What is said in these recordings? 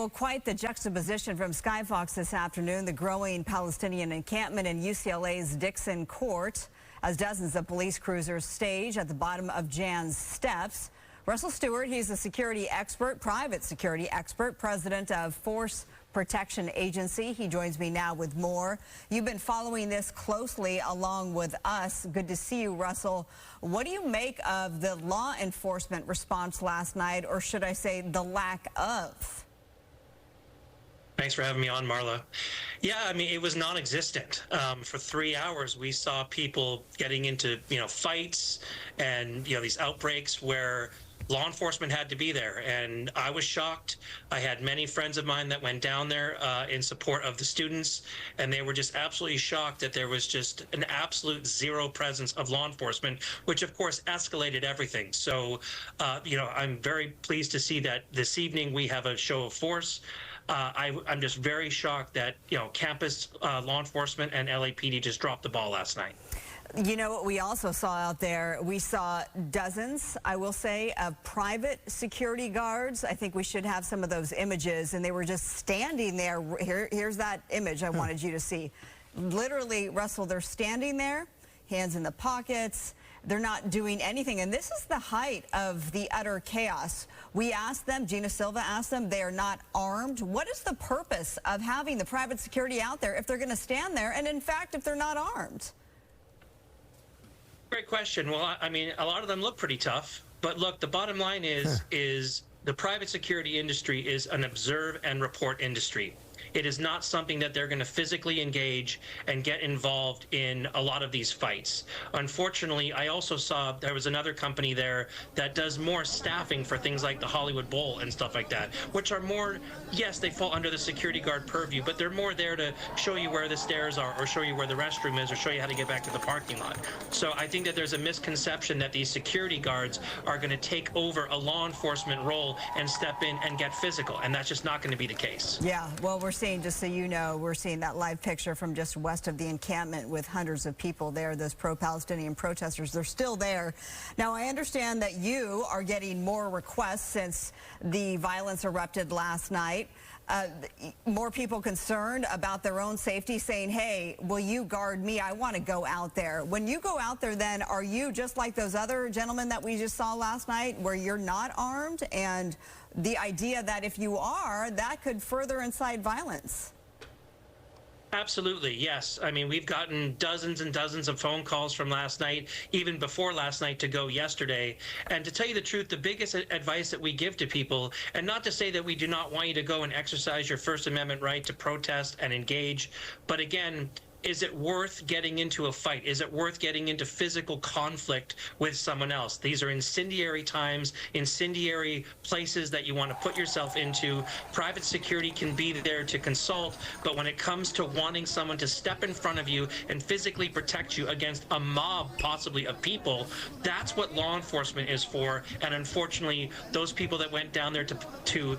Well, quite the juxtaposition from Sky Fox this afternoon, the growing Palestinian encampment in UCLA's Dixon Court, as dozens of police cruisers stage at the bottom of Jan's steps. Russell Stuart, he's a security expert, private security expert, president of Force Protection Agency. He joins me now with more. You've been following this closely along with us. Good to see you, Russell. What do you make of the law enforcement response last night, or should I say the lack of? Thanks for having me on, Marla. Yeah, I mean, it was non-existent. For 3 hours, we saw people getting into, fights and, these outbreaks where law enforcement had to be there. And I was shocked. I had many friends of mine that went down there in support of the students, and they were just absolutely shocked that there was just an absolute zero presence of law enforcement, which of course escalated everything. So, I'm very pleased to see that this evening we have a show of force. I'm just very shocked that, campus law enforcement and LAPD just dropped the ball last night. You know what we also saw out there? We saw dozens, I will say, of private security guards. I think we should have some of those images, and they were just standing there. Here's that image I wanted you to see. Literally, Russell, they're standing there, hands in the pockets. They're not doing anything, and this is the height of the utter chaos. We asked them, Gina Silva asked them, they are not armed. What is the purpose of having the private security out there if they're going to stand there, and in fact, if they're not armed? Great question. Well, I mean, a lot of them look pretty tough, but look, the bottom line is the private security industry is an observe and report industry. It is not something that they're going to physically engage and get involved in a lot of these fights. Unfortunately, I also saw there was another company there that does more staffing for things like the Hollywood Bowl and stuff like that, which are more, yes, they fall under the security guard purview, but they're more there to show you where the stairs are or show you where the restroom is or show you how to get back to the parking lot. So I think that there's a misconception that these security guards are going to take over a law enforcement role and step in and get physical, and that's just not going to be the case. Yeah, well, we're seeing, just so you know, we're seeing that live picture from just west of the encampment with hundreds of people there, those pro-Palestinian protesters. They're still there. Now, I understand that you are getting more requests since the violence erupted last night. More people concerned about their own safety, saying, hey, will you guard me? I want to go out there. When you go out there, then, are you just like those other gentlemen that we just saw last night, where you're not armed, and the idea that if you are, that could further incite violence? Absolutely, yes. I mean, we've gotten dozens and dozens of phone calls from last night, even before last night, to go yesterday. And to tell you the truth, the biggest advice that we give to people, and not to say that we do not want you to go and exercise your First Amendment right to protest and engage, but again, is it worth getting into a fight? Is it worth getting into physical conflict with someone else? These are incendiary times, incendiary places that you want to put yourself into. Private security can be there to consult, but when it comes to wanting someone to step in front of you and physically protect you against a mob, possibly, of people, that's what law enforcement is for. And unfortunately, those people that went down there to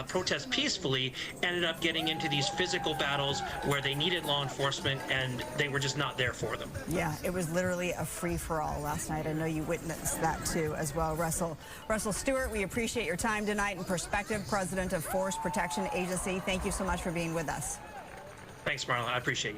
protest peacefully ended up getting into these physical battles where they needed law enforcement, and they were just not there for them. Yeah, it was literally a free-for-all last night. I know you witnessed that too as well, Russell. Russell Stuart, we appreciate your time tonight and perspective, president of Force Protection Agency. Thank you so much for being with us. Thanks, Marla. I appreciate you.